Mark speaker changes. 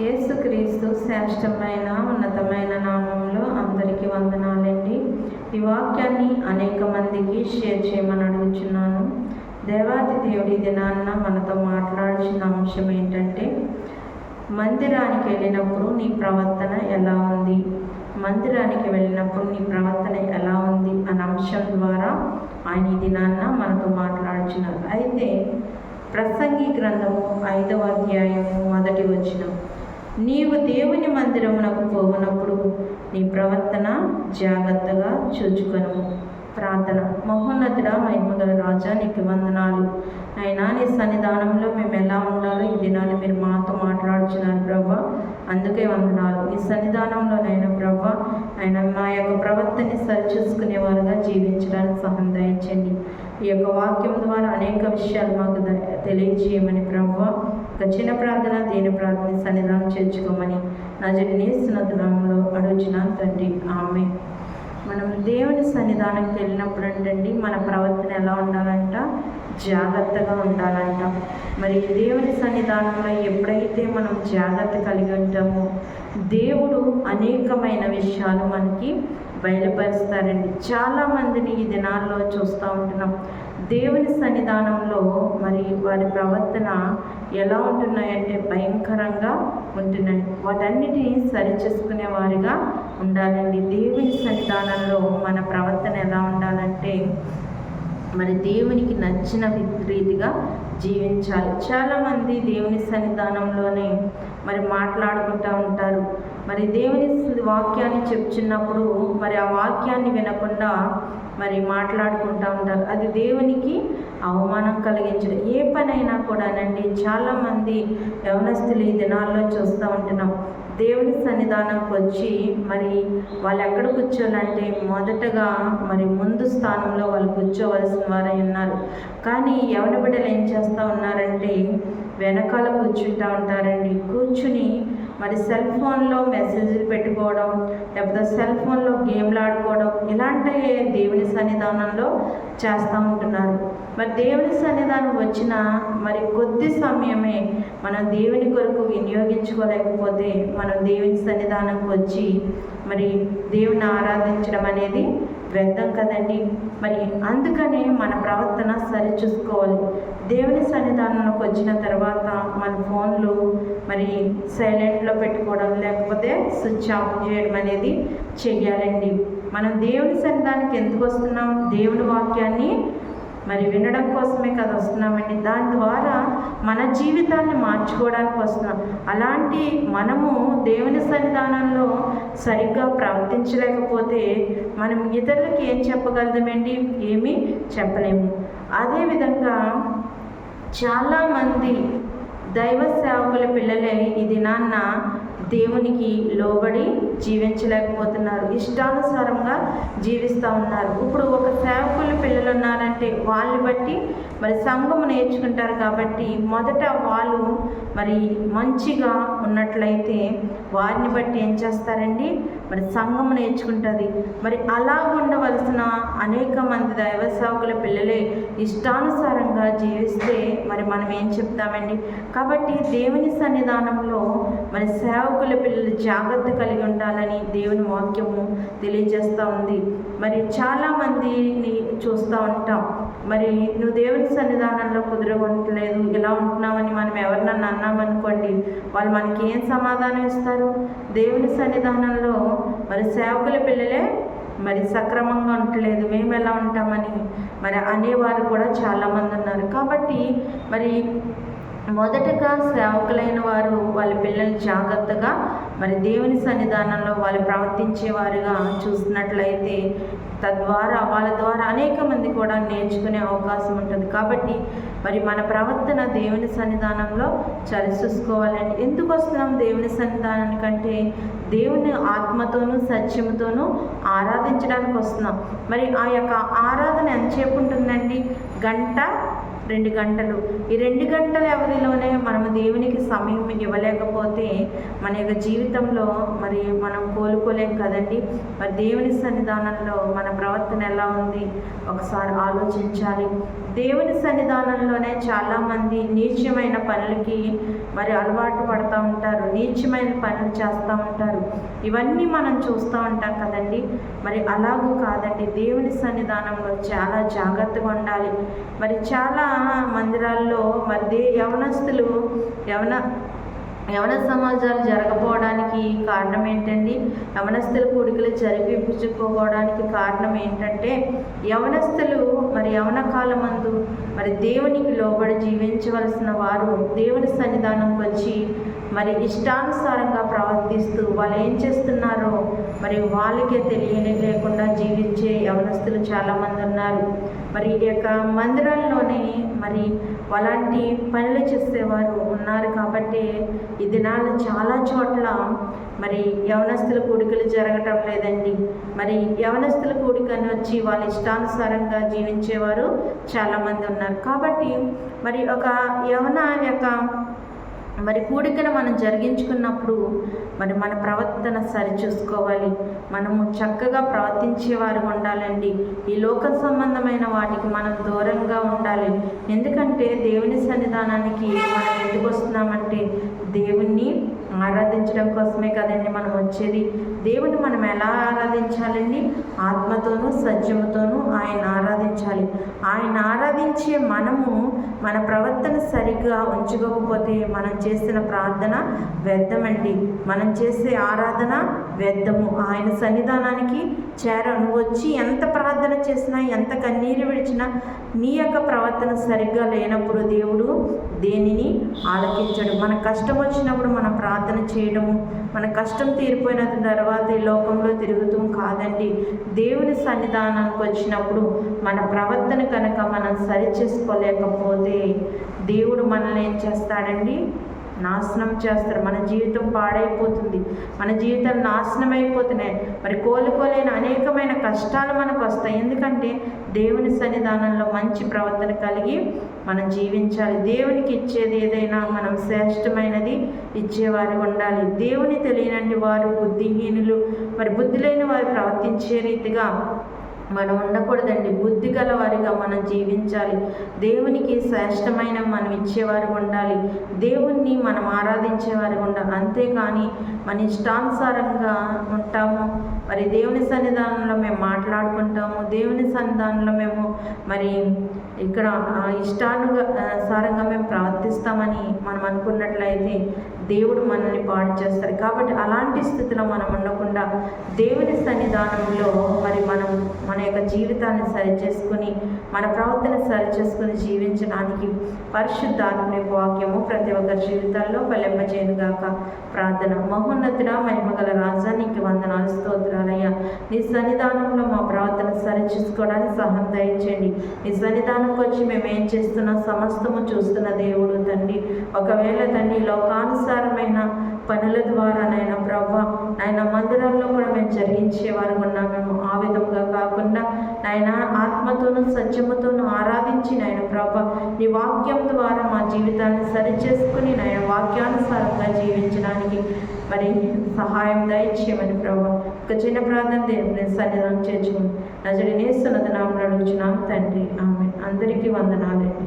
Speaker 1: యేసుక్రీస్తు శ్రేష్టమైన ఉన్నతమైన నామంలో అందరికీ వందనాలండి. ఈ వాక్యాన్ని అనేక మందికి షేర్ చేయమని అడుగుచున్నాను. దేవాది దేవుడి దినాన్న మనతో మాట్లాడాల్సిన అంశం ఏంటంటే, మందిరానికి వెళ్ళినప్పుడు నీ ప్రవర్తన ఎలా ఉంది, మందిరానికి వెళ్ళినప్పుడు నీ ప్రవర్తన ఎలా ఉంది అన్న అంశం ద్వారా ఆయన ఈ దినాన్న మనతో మాట్లాడుచున్నారు. అయితే ప్రసంగి గ్రంథము 5వ అధ్యాయము 1వ వచనం, నీవు దేవుని మందిరమునకు పోవునప్పుడు నీ ప్రవర్తన జాగ్రత్తగా చూచుకొనుము. ప్రార్థన. మహోన్నతుడా, మహిమగల రాజా, నీకు వందనాలు. అయినా నీ సన్నిధానంలో మేము ఎలా ఉండాలో ఈ దినాన్ని మీరు మాతో మాట్లాడుచున్నారు ప్రభా, అందుకే వందనాలు. ఈ సన్నిధానంలోనైనా ప్రభా, ఆయన మా యొక్క ప్రవర్తనని సరిచూసుకునేవారుగా జీవించడానికి సహాయం దయచేయండి. ఈ యొక్క వాక్యం ద్వారా అనేక విషయాలు మాకు తెలియజేయమని ప్రభా, ఒక చిన్న ప్రార్థన దీని ప్రార్థన సన్నిధానం చేర్చుకోమని నా జన్మేస్తున్నంలో అడుగుచున్నాను తండ్రి, ఆమేన్. మనం దేవుని సన్నిధానంకి వెళ్ళినప్పుడు అంటండి, మన ప్రవర్తన ఎలా ఉండాలంట, జాగ్రత్తగా ఉండాలంట. మరి దేవుని సన్నిధానంలో ఎప్పుడైతే మనం జాగ్రత్త కలిగి ఉంటామో దేవుడు అనేకమైన విషయాలు మనకి బయలుపరుస్తారండి. చాలామందిని ఈ దినాల్లో చూస్తూ ఉంటున్నాం. దేవుని సన్నిధానంలో మరి వారి ప్రవర్తన ఎలా ఉంటున్నాయంటే భయంకరంగా ఉంటున్నాయి. వాటన్నిటిని సరిచేసుకునే వారిగా ఉండాలండి. దేవుని సన్నిధానంలో మన ప్రవర్తన ఎలా ఉండాలంటే మరి దేవునికి నచ్చిన రీతిగా జీవించాలి. చాలామంది దేవుని సన్నిధానంలోనే మరి మాట్లాడుకుంటూ ఉంటారు. మరి దేవుని వాక్యాన్ని చెప్తున్నప్పుడు మరి ఆ వాక్యాన్ని వినకుండా మరి మాట్లాడుకుంటూ ఉంటారు. అది దేవునికి అవమానం కలిగించడం. ఏ పనైనా కూడానండి, చాలామంది యవనస్తులు ఈ దినాల్లో చూస్తూ ఉంటున్నాం. దేవుని సన్నిధానంకి వచ్చి మరి వాళ్ళు ఎక్కడ కూర్చోాలంటే మొదటగా మరి ముందు స్థానంలో వాళ్ళు కూర్చోవలసిన వారై ఉన్నారు. కానీ యవన బిడ్డలు ఏం చేస్తూ ఉన్నారంటే వెనకాల కూర్చుంటూ ఉంటారండి. కూర్చుని మరి సెల్ ఫోన్లో మెసేజ్లు పెట్టుకోవడం, లేకపోతే సెల్ ఫోన్లో గేమ్లు ఆడుకోవడం, ఇలాంటివి దేవుని సన్నిధానంలో చేస్తూ ఉంటున్నారు. మరి దేవుని సన్నిధానం వచ్చిన మరి కొద్ది సమయమే మనం దేవుని కొరకు వినియోగించుకోలేకపోతే మనం దేవుని సన్నిధానంకి వచ్చి మరి దేవుని ఆరాధించడం అనేది వ్యర్థం కదండి. మరి అందుకనే మన ప్రవర్తన సరిచూసుకోవాలి. దేవుని సన్నిధానంలోకి వచ్చిన తర్వాత మన ఫోన్లు మరి సైలెంట్లో పెట్టుకోవడం, లేకపోతే స్విచ్ ఆఫ్ చేయడం అనేది చెయ్యాలండి. మనం దేవుని సన్నిధానానికి ఎందుకు వస్తున్నాం? దేవుని వాక్యాన్ని మరి వినడం కోసమే కదా వస్తున్నామండి. దాని ద్వారా మన జీవితాన్ని మార్చుకోవడానికి వస్తున్నాం. అలాంటి మనము దేవుని సన్నిధానంలో సరిగ్గా ప్రవర్తించలేకపోతే మనం ఇతరులకు ఏం చెప్పగలదామండి? ఏమీ చెప్పలేము. అదేవిధంగా చాలామంది దైవ సేవకుల పిల్లలే ఈ దినాన్న దేవునికి లోబడి జీవించలేకపోతున్నారు. ఇష్టానుసారంగా జీవిస్తూ ఉన్నారు. ఇప్పుడు ఒక సేవకుల పిల్లలు ఉన్నారంటే వాళ్ళని బట్టి మరి సంఘము నేర్చుకుంటారు. కాబట్టి మొదట వాళ్ళు మరి మంచిగా ఉన్నట్లయితే వారిని బట్టి ఏం చేస్తారండి, మరి సంఘము నేర్చుకుంటుంది. మరి అలా ఉండవలసిన అనేక మంది దైవ సేవకుల పిల్లలే ఇష్టానుసారంగా జీవిస్తే మరి మనం ఏం చెప్తామండి? కాబట్టి దేవుని సన్నిధానంలో మరి సేవకుల పిల్లలు జాగ్రత్త కలిగి ఉండాలని దేవుని వాక్యము తెలియజేస్తూ ఉంది. మరి చాలామందిని చూస్తూ ఉంటాం. మరి నువ్వు దేవుని సన్నిధానంలో కుదరగొట్టలేదు, ఇలా ఉంటున్నామని మనం ఎవరినన్నా అన్నామనుకోండి, వాళ్ళు మనకి ఏం సమాధానం ఇస్తారు? దేవుని సన్నిధానంలో మరి సేవకుల పిల్లలే మరి సక్రమంగా ఉండలేదు, మేము ఎలా ఉంటామని మరి అనేవారు కూడా చాలామంది ఉన్నారు. కాబట్టి మరి మొదటగా సేవకులైన వారు వాళ్ళ పిల్లలు జాగ్రత్తగా మరి దేవుని సన్నిధానంలో వాళ్ళు ప్రవర్తించేవారుగా చూసినట్లయితే తద్వారా వాళ్ళ ద్వారా అనేక మంది కూడా నేర్చుకునే అవకాశం ఉంటుంది. కాబట్టి మరి మన ప్రవర్తన దేవుని సన్నిధానంలో చూసుకోవాలండి. ఎందుకు వస్తున్నాం దేవుని సన్నిధానానికంటే దేవుని ఆత్మతోనూ సత్యముతోనూ ఆరాధించడానికి వస్తున్నాం. మరి ఆ యొక్క ఆరాధన ఎంతసేపు ఉంటుందండి? 1-2 గంటలు. ఈ 2 గంటల వ్యవధిలోనే మనము దేవునికి సమయం ఇవ్వలేకపోతే మన యొక్క జీవితంలో మరి మనం కోలుకోలేం కదండి. మరి దేవుని సన్నిధానంలో మన ప్రవర్తన ఎలా ఉంది ఒకసారి ఆలోచించాలి. దేవుని సన్నిధానంలోనే చాలామంది నీచమైన పనులకి మరి అలవాటు పడుతూ ఉంటారు, నీచమైన పనులు చేస్తూ ఉంటారు. ఇవన్నీ మనం చూస్తూ ఉంటాం కదండి. మరి అలాగూ కాదండి, దేవుని సన్నిధానంలో చాలా జాగ్రత్తగా ఉండాలి. మరి చాలా మందిరాల్లో మరి యవనస్తులు యవన సమాజాలు జరగపోవడానికి కారణం ఏంటండి? యవనస్తుల కూడికలు జరిపించుకోవడానికి కారణం ఏంటంటే, యవనస్తులు మరి యవన కాలమందు మరి దేవునికి లోబడి జీవించవలసిన వారు దేవుని సన్నిధానంకి వచ్చి మరి ఇష్టానుసారంగా ప్రవర్తిస్తూ వాళ్ళు ఏం చేస్తున్నారో మరి వాళ్ళకే లేకుండా జీవించే యవనస్తులు చాలామంది ఉన్నారు. మరి ఈ యొక్క మందిరాల్లోనే మరి అలాంటి పనులు చేసేవారు ఉన్నారు. కాబట్టి ఈ దినాల్లో చాలా చోట్ల మరి యవనస్తుల కూడికలు జరగటం లేదండి. మరి యవనస్తుల కూడికని వచ్చి వాళ్ళ ఇష్టానుసారంగా జీవించేవారు చాలామంది ఉన్నారు. కాబట్టి మరి ఒక యవన యొక్క మరి కూడికను మనం జరిగించుకున్నప్పుడు మరి మన ప్రవర్తన సరిచూసుకోవాలి. మనము చక్కగా ప్రవర్తించేవారు ఉండాలండి. ఈ లోక సంబంధమైన వాటికి మనం దూరంగా ఉండాలి. ఎందుకంటే దేవుని సన్నిధానానికి మనం ఎందుకు వస్తున్నామంటే దేవుణ్ణి ఆరాధించడం కోసమే కదండి మనం వచ్చేది. దేవుని మనం ఎలా ఆరాధించాలండి? ఆత్మతోనూ సత్యముతోనూ ఆయన ఆరాధించాలి. ఆయన ఆరాధించే మనము మన ప్రవర్తన సరిగ్గా ఉంచుకోకపోతే మనం చేసిన ప్రార్థన వ్యర్థమండి. మనం చేసే ఆరాధన వ్యర్థము. ఆయన సన్నిధానానికి నువ్వు వచ్చి ఎంత ప్రార్థన చేసినా, ఎంత కన్నీరు విడిచినా నీ యొక్క ప్రవర్తన సరిగ్గా లేనప్పుడు దేవుడు దేనిని ఆలకించడు. మన కష్టం వచ్చినప్పుడు మనం ప్రార్థన చేయడము, మన కష్టం తీరిపోయిన తర్వాత ఈ లోకంలో తిరుగుతూ కాదండి. దేవుని సన్నిధానానికి వచ్చినప్పుడు మన ప్రవర్తన కనుక మనం సరి చేసుకోలేకపోతే దేవుడు మనల్ని ఏం చేస్తాడండి? నాశనం చేస్తారు. మన జీవితం పాడైపోతుంది, మన జీవితాలు నాశనం అయిపోతున్నాయి. మరి కోలుకోలేని అనేకమైన కష్టాలు మనకు వస్తాయి. ఎందుకంటే దేవుని సన్నిధానంలో మంచి ప్రవర్తన కలిగి మనం జీవించాలి. దేవునికి ఇచ్చేది ఏదైనా మనం శ్రేష్టమైనది ఇచ్చేవారు ఉండాలి. దేవుని తెలియనండి వారు బుద్ధిహీనులు, మరి బుద్ధి లేని వారు ప్రవర్తించే రీతిగా మనం ఉండకూడదండి. బుద్ధి గల వారిగా మనం జీవించాలి. దేవునికి శ్రేష్టమైన మనం ఇచ్చేవారు ఉండాలి. దేవుణ్ణి మనం ఆరాధించేవారు ఉండాలి. అంతేకాని మన ఇష్టానుసారంగా ఉంటాము. మరి దేవుని సన్నిధానంలో మేము మాట్లాడుకుంటాము, దేవుని సన్నిధానంలో మేము మరి ఇక్కడ ఇష్టానుసారంగా మేము ప్రవర్తిస్తామని మనం అనుకున్నట్లయితే దేవుడు మనల్ని పాడు చేస్తారు. కాబట్టి అలాంటి స్థితిలో మనం ఉండకుండా దేవుని సన్నిధానంలో మరి మనం మన యొక్క జీవితాన్ని సరిచేసుకుని మన ప్రవర్తన సరిచేసుకుని జీవించడానికి పరిశుద్ధాత్మ వాక్యము ప్రతి ఒక్కరి జీవితాల్లో ఫలింపజేయునుగాక. ప్రార్థన. మహోన్నతుడా, మహిమగల రాజా, నీకు వందనాలు, స్తోత్రాలయ్యా. నీ సన్నిధానంలో మా ప్రవర్తన సరిచూసుకోవడానికి సహాయం దయచేయండి. నీ సన్నిధానంకి వచ్చి మేము ఏం చేస్తున్నా సమస్తము చూస్తున్న దేవుడు తండ్రి. ఒకవేళ తండ్రి లోకానుసారమైన పనుల ద్వారా నాయన ప్రభా, నాయన మందిరాల్లో కూడా మేము జరిగించేవారు ఉన్నాము. మేము ఆ విధంగా కాకుండా నాయన ఆత్మతోనూ సత్యముతోనూ ఆరాధించి నాయన ప్రభా, నీ వాక్యం ద్వారా మా జీవితాన్ని సరిచేసుకుని నాయన వాక్యానుసారంగా జీవించడానికి మరి సహాయం దయచేయమని ప్రభా ఒక చిన్న ప్రార్థన దేవుని సన్నిధానం చేర్చుకుని నజరేయుని యేసు నామములో అడుగుచున్నాం తండ్రి. ఆమేన్. అందరికీ వందనాలండి.